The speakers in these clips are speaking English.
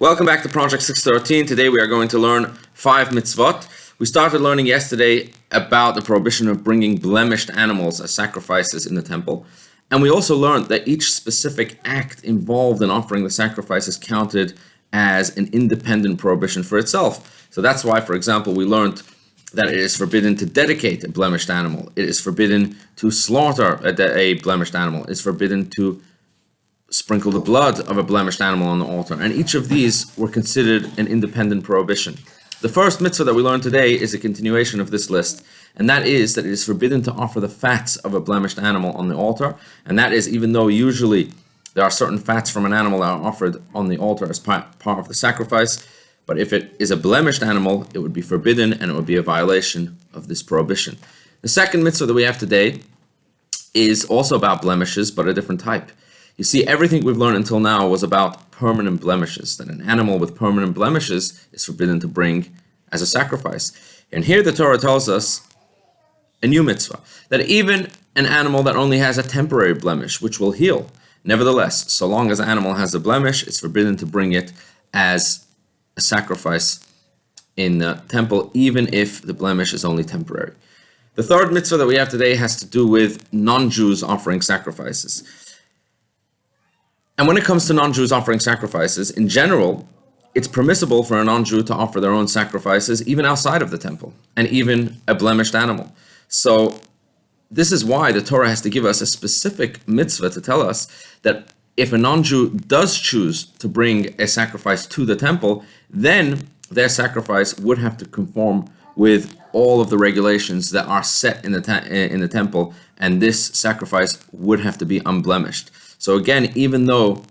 Welcome back to Project 613. Today we are going to learn 5 mitzvot. We started learning yesterday about the prohibition of bringing blemished animals as sacrifices in the temple. And we also learned that each specific act involved in offering the sacrifice is counted as an independent prohibition for itself. So that's why, for example, we learned that it is forbidden to dedicate a blemished animal. It is forbidden to slaughter a blemished animal. It's forbidden to sprinkle the blood of a blemished animal on the altar. And each of these were considered an independent prohibition. The first mitzvah that we learned today is a continuation of this list, and that is that it is forbidden to offer the fats of a blemished animal on the altar. And that is even though usually there are certain fats from an animal that are offered on the altar as part of the sacrifice, but if it is a blemished animal, it would be forbidden and it would be a violation of this prohibition. The second mitzvah that we have today is also about blemishes, but a different type. You see, everything we've learned until now was about permanent blemishes, that an animal with permanent blemishes is forbidden to bring as a sacrifice. And here the Torah tells us a new mitzvah, that even an animal that only has a temporary blemish, which will heal, nevertheless, so long as the animal has a blemish, it's forbidden to bring it as a sacrifice in the temple, even if the blemish is only temporary. The third mitzvah that we have today has to do with non-Jews offering sacrifices. And when it comes to non-Jews offering sacrifices, in general, it's permissible for a non-Jew to offer their own sacrifices even outside of the temple, and even a blemished animal. So this is why the Torah has to give us a specific mitzvah to tell us that if a non-Jew does choose to bring a sacrifice to the temple, then their sacrifice would have to conform with all of the regulations that are set in the temple, and this sacrifice would have to be unblemished. So again, even though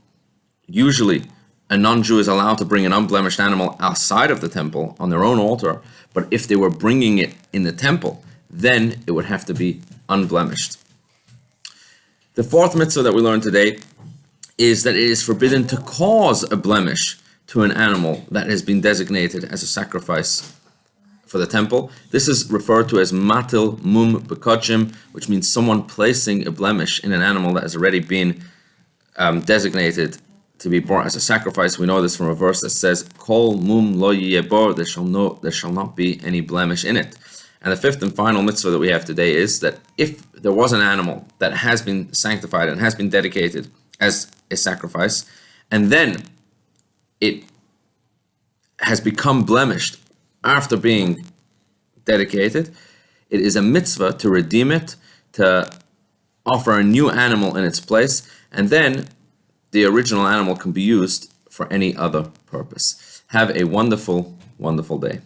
usually a non-Jew is allowed to bring an unblemished animal outside of the temple on their own altar, but if they were bringing it in the temple, then it would have to be unblemished. The fourth mitzvah that we learned today is that it is forbidden to cause a blemish to an animal that has been designated as a sacrifice for the temple. This is referred to as matil mum bekodshim, which means someone placing a blemish in an animal that has already been designated to be brought as a sacrifice. We know this from a verse that says, Kol mum lo yebor, there shall not be any blemish in it. And the fifth and final mitzvah that we have today is that if there was an animal that has been sanctified and has been dedicated as a sacrifice, and then it has become blemished after being dedicated, it is a mitzvah to redeem it, to offer a new animal in its place, and then the original animal can be used for any other purpose. Have a wonderful, wonderful day.